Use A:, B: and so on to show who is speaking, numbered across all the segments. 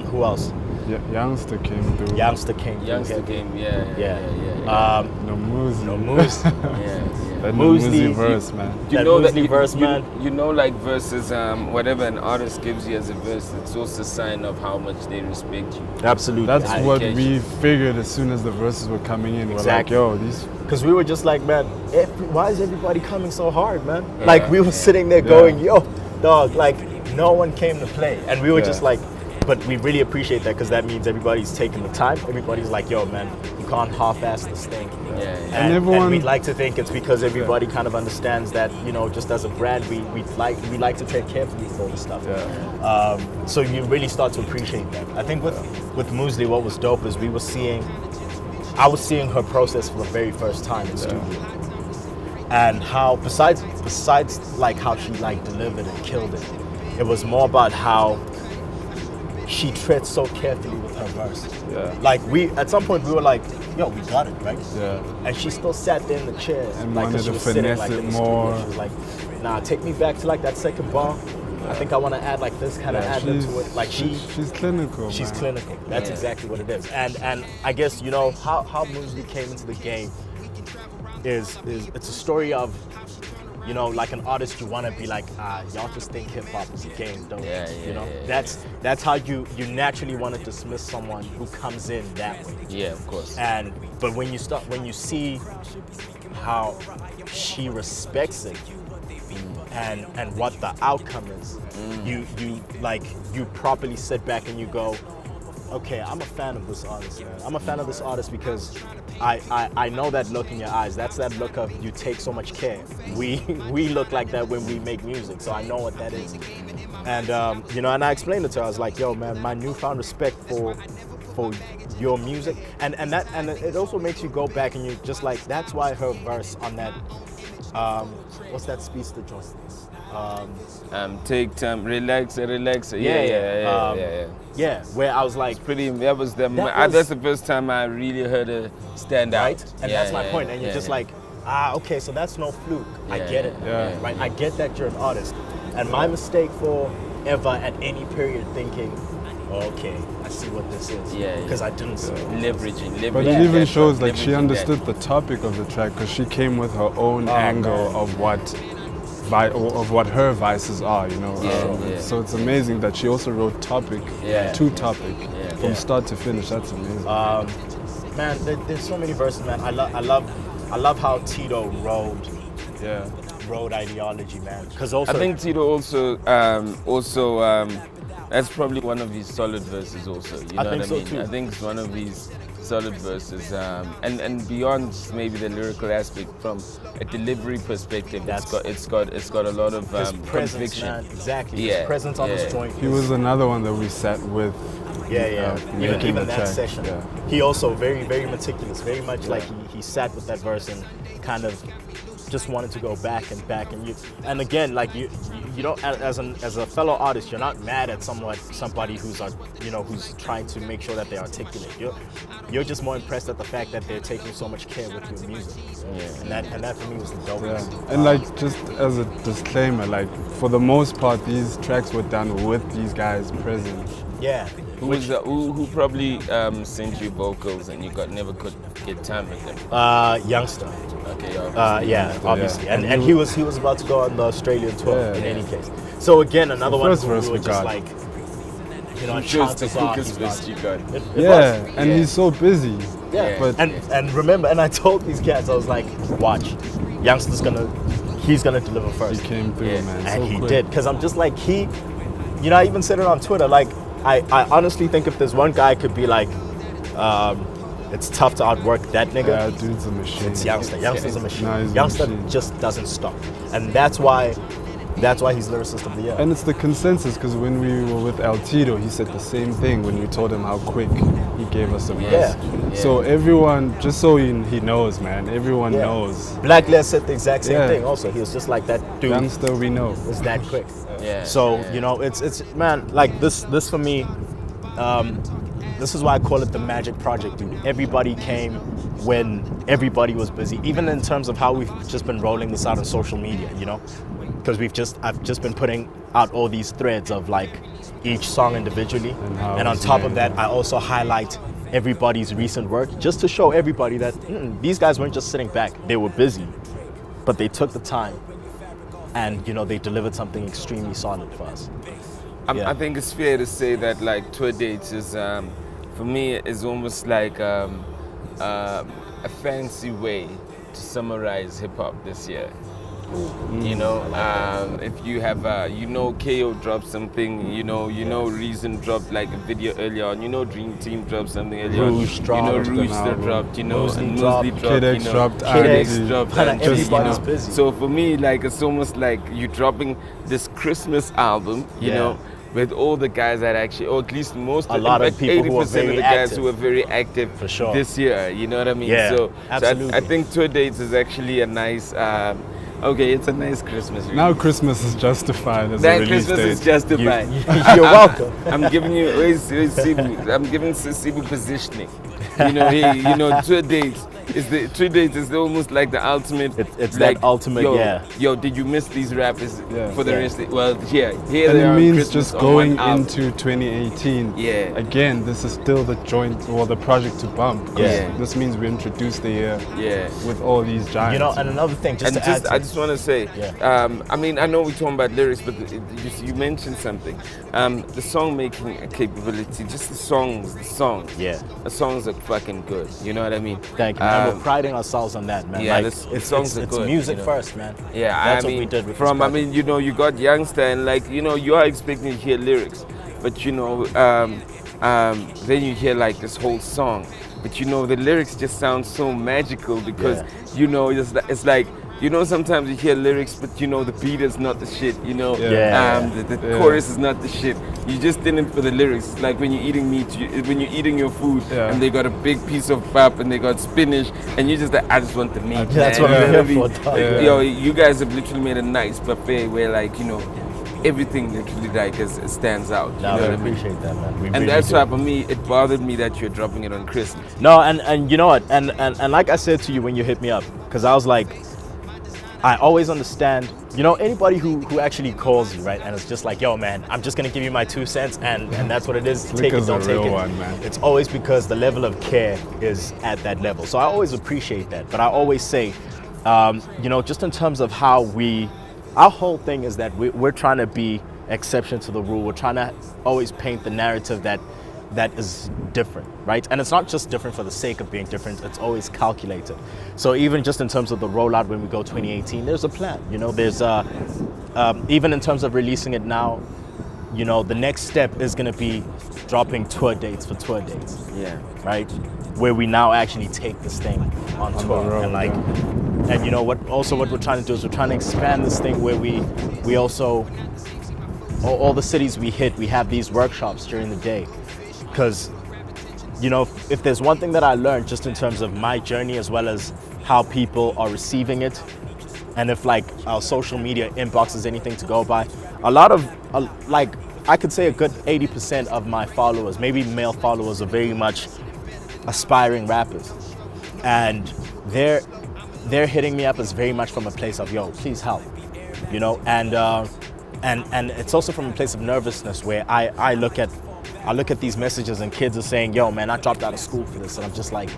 A: Who else?
B: Youngster came through.
A: Youngster came.
B: No Moose.
A: No Moose.
B: That
A: Moosey
B: verse, man.
A: You know that verse, man.
C: You know, like verses, whatever an artist gives you as a verse, it's also a sign of how much they respect you.
A: Absolutely.
B: That's what we figured as soon as the verses were coming in.
A: Exactly.
B: We're like, yo, these.
A: Because we were just like, man, why is everybody coming so hard, man? Like we were sitting there going, yo, dog, like no one came to play, and we were just like. But we really appreciate that because that means everybody's taking the time. Everybody's like, yo, man, you can't half-ass this thing. And we'd like to think it's because everybody kind of understands that, you know, just as a brand, we like to tread carefully with all this stuff. So you really start to appreciate that. I think with Moosey, what was dope is I was seeing her process for the very first time in studio. And how, besides like how she like delivered and killed it, it was more about how she treads so carefully with her verse. Like at some point we were like, yo, we got it, right? And she still sat there in the chair
B: and
A: like
B: wanted
A: she
B: to
A: was sitting
B: finesse
A: like
B: it
A: in the
B: more.
A: studio. She was like, nah, take me back to like that second bar. I think I want to add like this kind of ad lib to it. Like
B: she's clinical.
A: She's clinical. That's exactly what it is. And I guess, you know, how Moosey came into the game is it's a story of, you know, like an artist, you want to be like, y'all just think hip hop is a game, don't you? You know, that's how you naturally want to dismiss someone who comes in that way.
C: Yeah, of course.
A: But when you see how she respects it and what the outcome is, you properly sit back and you go, okay, I'm a fan of this artist, man. I'm a fan of this artist because I know that look in your eyes. That's that look of you take so much care. We look like that when we make music, so I know what that is. And you know, and I explained it to her. I was like, yo, man, my newfound respect for your music, and it also makes you go back and you just like, that's why her verse on that what's that speech to join?
C: Take time, relax.
A: Yeah, where I was like,
C: that's the first time I really heard her stand out.
A: And that's my point. And you're just like, okay, so that's no fluke. I get it. Right? I get that you're an artist. And my mistake for ever at any period thinking, okay, I see what this is. Because I didn't see it.
C: Leveraging.
B: But it even shows like she understood the topic of the track because she came with her own angle of what her vices are, you know. So it's amazing that she also wrote topic to topic from start to finish. That's amazing.
A: Man, there's so many verses, man. I love how Tito rode ideology, man. Because also
C: I think Tito also that's probably one of his solid verses also. You know what I mean?
A: Too.
C: I think it's one of his solid verses, and beyond maybe the lyrical aspect, from a delivery perspective, it's got a lot of
A: presence,
C: conviction.
A: man. Exactly. His presence on this joint.
B: He was another one that we sat with.
A: Even that session. He also very, very meticulous. Very much like he sat with that verse and kind of just wanted to go back and again, like you don't, as a fellow artist, you're not mad at somebody who's who's trying to make sure that they articulate. You're just more impressed at the fact that they're taking so much care with your music. And that for me was the dopest.
B: And like, just as a disclaimer, like for the most part these tracks were done with these guys present.
C: Who probably sent you vocals and you never could get time with them?
A: Youngster.
C: Okay,
A: obviously. And he was about to go on the Australian tour in any case. So again, another one who we were just like, you know, chances are he's
C: verse you got.
B: And he's so busy. But
A: and remember, and I told these cats, I was like, watch, Youngster's he's gonna deliver first.
B: He came through, man.
A: And
B: so
A: he
B: quick.
A: did, because I'm just like, I even said it on Twitter, like, I honestly think if there's one guy could be like, it's tough to outwork that nigga.
B: Yeah, dude's a machine.
A: It's Youngster. Youngster's a machine.
B: No,
A: Youngster just doesn't stop, and that's why he's Lyricist of the Year.
B: And it's the consensus, because when we were with El Tito, he said the same thing when we told him how quick he gave us a verse. So everyone, just so he knows, man, everyone knows.
A: Black Les said the exact same thing also. He was just like, that dude.
B: Youngster, we know.
A: Is that quick. So, you know, it's man, like this for me, this is why I call it the magic project, dude. Everybody came when everybody was busy, even in terms of how we've just been rolling this out on social media, you know? because I've just been putting out all these threads of like each song individually, and on top of that, I also highlight everybody's recent work just to show everybody that these guys weren't just sitting back; they were busy, but they took the time, and they delivered something extremely solid for us.
C: I think it's fair to say that like tour dates is, for me, is almost like a fancy way to summarize hip hop this year. If you have, KO dropped something, Reason dropped like a video earlier on, Dream Team dropped something earlier on, Rooster dropped, and Muesli dropped,
B: Kid X
C: dropped,
A: and everybody's busy.
C: So for me, like, it's almost like you dropping this Christmas album, with all the guys that actually, or at least most,
A: a lot of people
C: 80%
A: who are
C: of
A: very
C: the guys
A: active.
C: who are very active
A: For sure.
C: this year, you know what I mean?
A: Yeah,
C: so
A: absolutely.
C: I think tour dates is actually a nice, it's a nice Christmas release.
B: Now Christmas is justified as a
C: That
B: release
C: Christmas
B: date.
C: is justified.
A: You're welcome.
C: I'm giving you, I'm giving Sibu positioning. Tour dates is almost like the ultimate.
A: It's
C: like,
A: that ultimate,
C: Yo, did you miss these rappers for the
A: Yeah.
C: rest? Well, here
B: And
C: they are
B: it
C: on
B: means
C: Christmas
B: just
C: on
B: going
C: one album.
B: into 2018.
C: Yeah.
B: Again, this is still the joint or the project to bump. 'Cause
A: Yeah.
B: This means we introduce the year
C: Yeah.
B: with all these giants.
A: And another thing, just
C: And
A: to add
C: I just want to say, I know we're talking about lyrics, but you mentioned something. The song making capability, just the songs.
A: Yeah.
C: The songs are fucking good. You know what I mean?
A: Thank you, man. We're priding ourselves on that, man.
C: yeah,
A: like,
C: the songs are
A: it's
C: good,
A: music first, man.
C: Yeah,
A: That's
C: I mean,
A: what we did with
C: from
A: this
C: I mean, you got youngster and like you are expecting to hear lyrics, but then you hear like this whole song, but the lyrics just sound so magical because it's like. Sometimes you hear lyrics, but the beat is not the shit. The chorus is not the shit. You just in it for the lyrics. It's like when you're eating meat, when you're eating your food, and they got a big piece of pap and they got spinach, and you just like, I just want the meat.
A: That's
C: man.
A: what
C: You know
A: I'm here
C: I
A: for,
C: mean?
A: dog.
C: You guys have literally made a nice buffet where like everything literally like stands out.
A: No,
C: you know
A: we
C: what I mean?
A: appreciate that, man. We
C: And
A: really
C: that's
A: do.
C: why for me it bothered me that you're dropping it on Christmas.
A: No, and you know what? And like I said to you when you hit me up, because I was like, I always understand, anybody who actually calls you, right? And it's just like, yo, man, I'm just gonna give you my 2 cents, and that's what it is. Take it,
B: Slicker's
A: don't
B: a
A: take
B: real
A: it.
B: one, man.
A: It's always because the level of care is at that level. So I always appreciate that. But I always say, just in terms of how our whole thing is that we're trying to be exception to the rule. We're trying to always paint the narrative that is different, right? And it's not just different for the sake of being different, it's always calculated. So even just in terms of the rollout when we go 2018, there's a plan, there's even in terms of releasing it now, the next step is gonna be dropping tour dates for tour dates.
C: Yeah.
A: Right? Where we now actually take this thing on tour.
B: road,
A: And like and what we're trying to do is we're trying to expand this thing where we also all the cities we hit, we have these workshops during the day. Because, if there's one thing that I learned just in terms of my journey as well as how people are receiving it, and if like our social media inbox is anything to go by, a lot of, I could say a good 80% of my followers, maybe male followers, are very much aspiring rappers. And they're hitting me up as very much from a place of, yo, please help, and it's also from a place of nervousness where I look at these messages and kids are saying, yo, man, I dropped out of school for this. And I'm just like,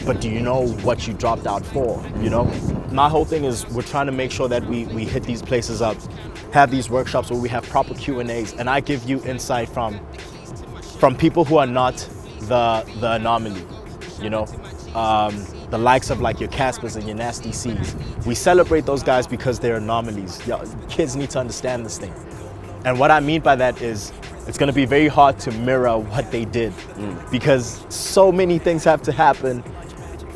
A: but do you know what you dropped out for? My whole thing is we're trying to make sure that we hit these places up, have these workshops where we have proper Q&As. And I give you insight from people who are not the anomaly, the likes of like your Caspers and your Nasty C's. We celebrate those guys because they're anomalies. Kids need to understand this thing. And what I mean by that is it's going to be very hard to mirror what they did because so many things have to happen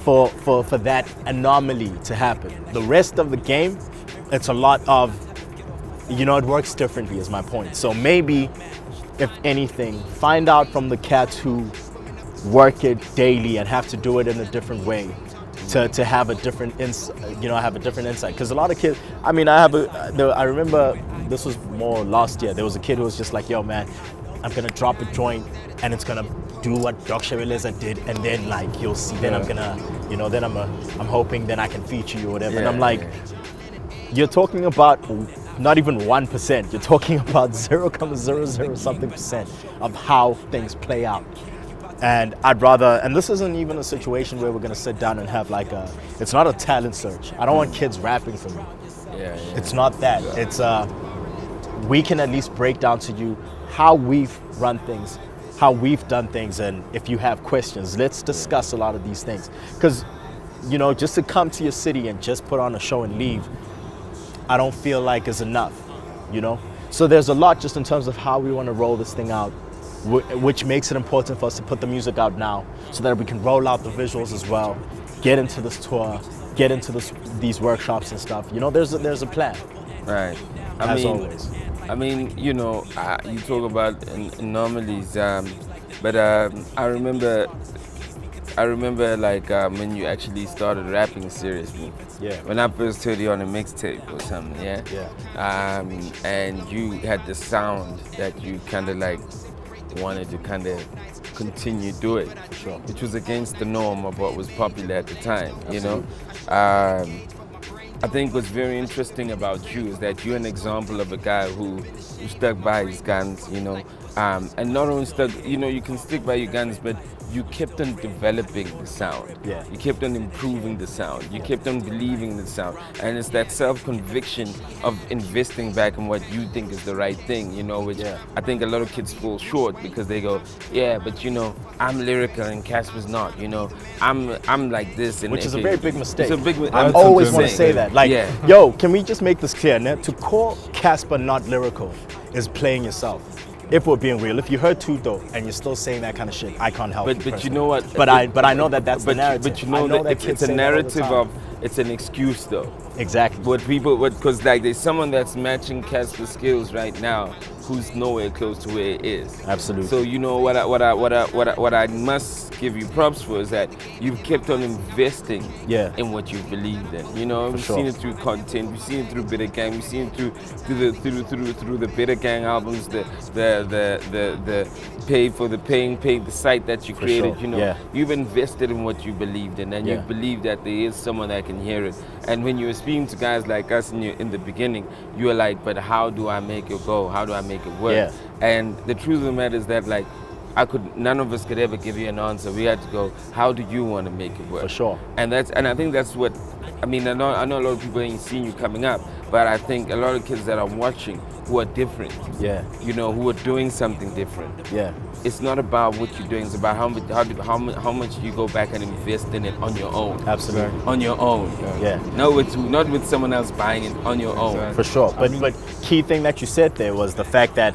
A: for that anomaly to happen. The rest of the game, it's a lot of, it works differently is my point. So maybe, if anything, find out from the cats who work it daily and have to do it in a different way to have a different insight. Because a lot of kids, I remember this was more last year. There was a kid who was just like, yo, man, I'm gonna drop a joint and it's gonna do what Dr. Releza did, and then like you'll see, then I'm gonna, then I'm hoping then I can feature you or whatever. And I'm like, you're talking about not even 1%. You're talking about 0.00 something percent of how things play out. And I'd rather, and this isn't even a situation where we're gonna sit down and have like it's not a talent search. I don't want kids rapping for me. It's not that. It's we can at least break down to you how we've run things, how we've done things, and if you have questions, let's discuss a lot of these things. Because, you know, just to come to your city and just put on a show and leave, I don't feel like is enough, you know? So there's a lot just in terms of how we want to roll this thing out, which makes it important for us to put the music out now so that we can roll out the visuals as well, get into this tour, get into these workshops and stuff. You know, there's a plan.
C: Right.
A: As always.
C: I mean, you know, you talk about anomalies, but I remember like when you actually started rapping seriously.
A: Yeah.
C: When I first heard you on a mixtape or something, yeah?
A: Yeah.
C: And you had the sound that you kind of like wanted to kind of continue doing,
A: Sure.
C: which was against the norm of what was popular at the time, you know? I think what's very interesting about you is that you're an example of a guy who stuck by his guns, you know, and not only stuck, you know, you can stick by your guns, but you kept on developing the sound.
A: Yeah.
C: You kept on improving the sound. You kept on believing in the sound. And it's that self-conviction of investing back in what you think is the right thing, you know, which I think a lot of kids fall short because they go, yeah, but you know, I'm lyrical and Casper's not, you know, I'm like this. And
A: Which is a very big mistake.
C: It's a big
A: I always want to say that. Like, yo, can we just make this clear? Now, to call Casper not lyrical is playing yourself. If we're being real, if you heard Tuto and you're still saying that kind of shit, I can't help you.
C: But you know what?
A: But I know that that's the narrative.
C: But you know that it's a narrative of, it's an excuse though.
A: Exactly.
C: Because like there's someone that's matching Casper's skills right now who's nowhere close to where it is.
A: Absolutely.
C: So you know what I must give you props for is that you've kept on investing in what you believed in. You know, we've seen it through content, we've seen it through Bitter Gang, we've seen it through the Bitter Gang albums, the pay the site that you created. You know, you've invested in what you believed in, and you believe that there is someone that can hear it. And when you were speaking to guys like us in the beginning, you were like, but how do I make it go? How do I make it work?
A: Yeah.
C: And the truth of the matter is that like none of us could ever give you an answer. We had to go, how do you want to make it work?
A: For sure.
C: And I think that's what, I mean, I know a lot of people ain't seen you coming up, but I think a lot of kids that are watching who are different, you know, who are doing something different.
A: Yeah.
C: It's not about what you're doing, it's about how much you go back and invest in it on your own.
A: Absolutely.
C: On your own.
A: Yeah.
C: Not with someone else buying it, on your own.
A: For sure. But key thing that you said there was the fact that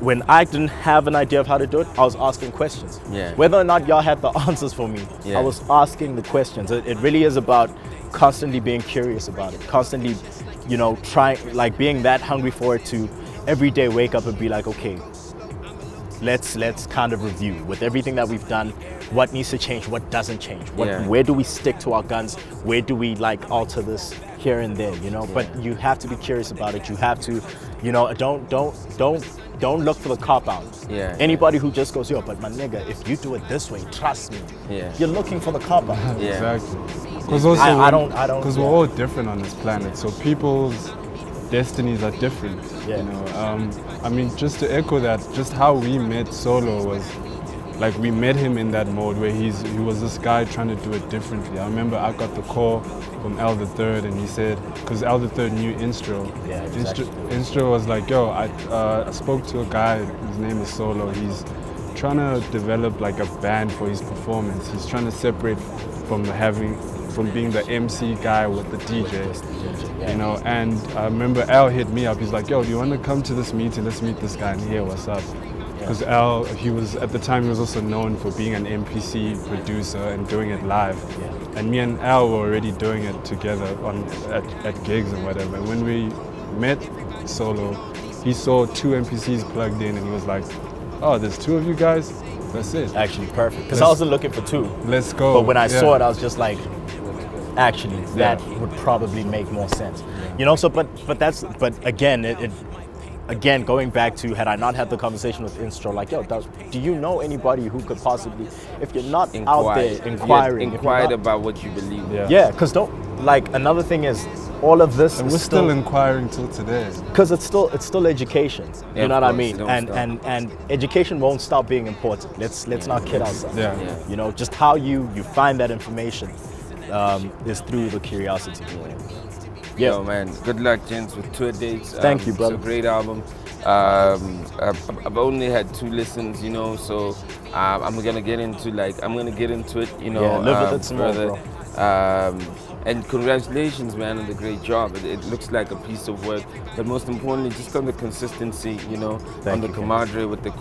A: when I didn't have an idea of how to do it, I was asking questions.
C: Yeah.
A: Whether or not y'all had the answers for me, I was asking the questions. It really is about constantly being curious about it, constantly, you know, trying, like being that hungry for it to every day wake up and be like, okay, let's kind of review with everything that we've done, what needs to change, what doesn't change, where do we stick to our guns, where do we like alter this here and there, you know. But you have to be curious about it. You have to, you know, don't look for the cop out. Anybody who just goes, yo, but my nigga, if you do it this way, trust me, you're looking for the cop out.
B: Exactly. Because also,
A: I don't.
B: Because we're all different on this planet, so people's destinies are different. You know, I mean, just to echo that, just how we met Solo was like we met him in that mode where he was this guy trying to do it differently. I remember I got the call from L the Third, and he said, because L the Third knew Instro. Instro was like, yo, I spoke to a guy, his name is Solo. He's trying to develop like a band for his performance. He's trying to separate from being the MC guy with the DJ, you know. And I remember Al hit me up. He's like, yo, do you want to come to this meeting? Let's meet this guy and hear what's up. Because Al, at the time, he was also known for being an MPC producer and doing it live. And me and Al were already doing it together at gigs and whatever. And when we met Solo, he saw 2 MPCs plugged in, and he was like, oh, there's 2 of you guys? That's it.
A: Actually, perfect. Because I wasn't looking for 2.
B: Let's go.
A: But when I saw it, I was just like, actually, that would probably make more sense. You know, so, but again, going back to, had I not had the conversation with Instro, like, yo, do you know anybody who could possibly, if you're not out there inquiring.
C: Inquired about what you believe.
A: Yeah, because another thing is, all of this
B: And
A: is
B: we're still inquiring till today.
A: because it's still education.
C: Yeah,
A: You know
C: of
A: what I
C: course,
A: mean?
C: it don't
A: And education won't stop being important. Let's not kid ourselves.
B: Yeah.
A: You know, just how you find that information is through the curiosity. Yeah.
C: Yo, man, good luck, gents, with tour dates.
A: Thank you, brother.
C: It's a great album. I've only had 2 listens, you know, so I'm gonna get into it, you know,
A: Yeah, live with it some more,
C: further. And congratulations, man, on the great job. It looks like a piece of work, but most importantly, just on the consistency, you know, on the camaraderie with the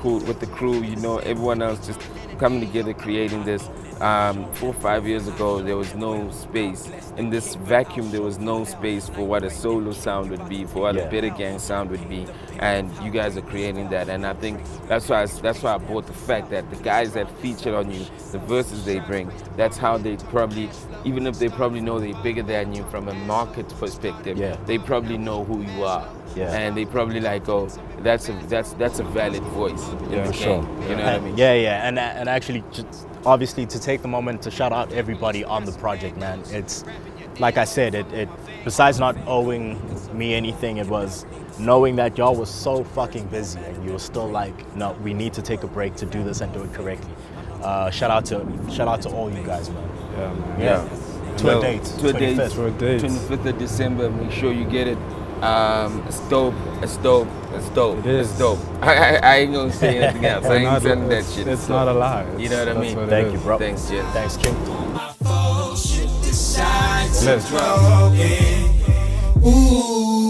C: crew, you know, everyone else just coming together, creating this. 4 or 5 years ago, there was no space. In this vacuum, there was no space for what a solo sound would be, for what a Bitter Gang sound would be, and you guys are creating that. And I think that's why I bought the fact that the guys that featured on you, the verses they bring, that's how they probably, even if they probably know they're bigger than you from a market perspective, they probably know who you are. And they probably like, oh, that's a valid voice in the game. You know what I mean?
A: Yeah. And actually, just obviously, to take the moment to shout out everybody on the project, man. It's like I said, it besides not owing me anything, it was knowing that y'all was so fucking busy and you were still like, no, we need to take a break to do this and do it correctly. Shout out to all you guys, man.
C: Yeah.
A: Tour date.
C: 25th of December. Make sure you get it. It's dope. It's dope. It's dope.
B: It is.
C: It's dope. I ain't gonna say anything else. I ain't telling that shit.
B: It's not a lie.
C: You know what I mean?
A: Thank you, bro.
C: Thanks, Jim.
A: Thanks, King.
B: Let's
D: Ooh.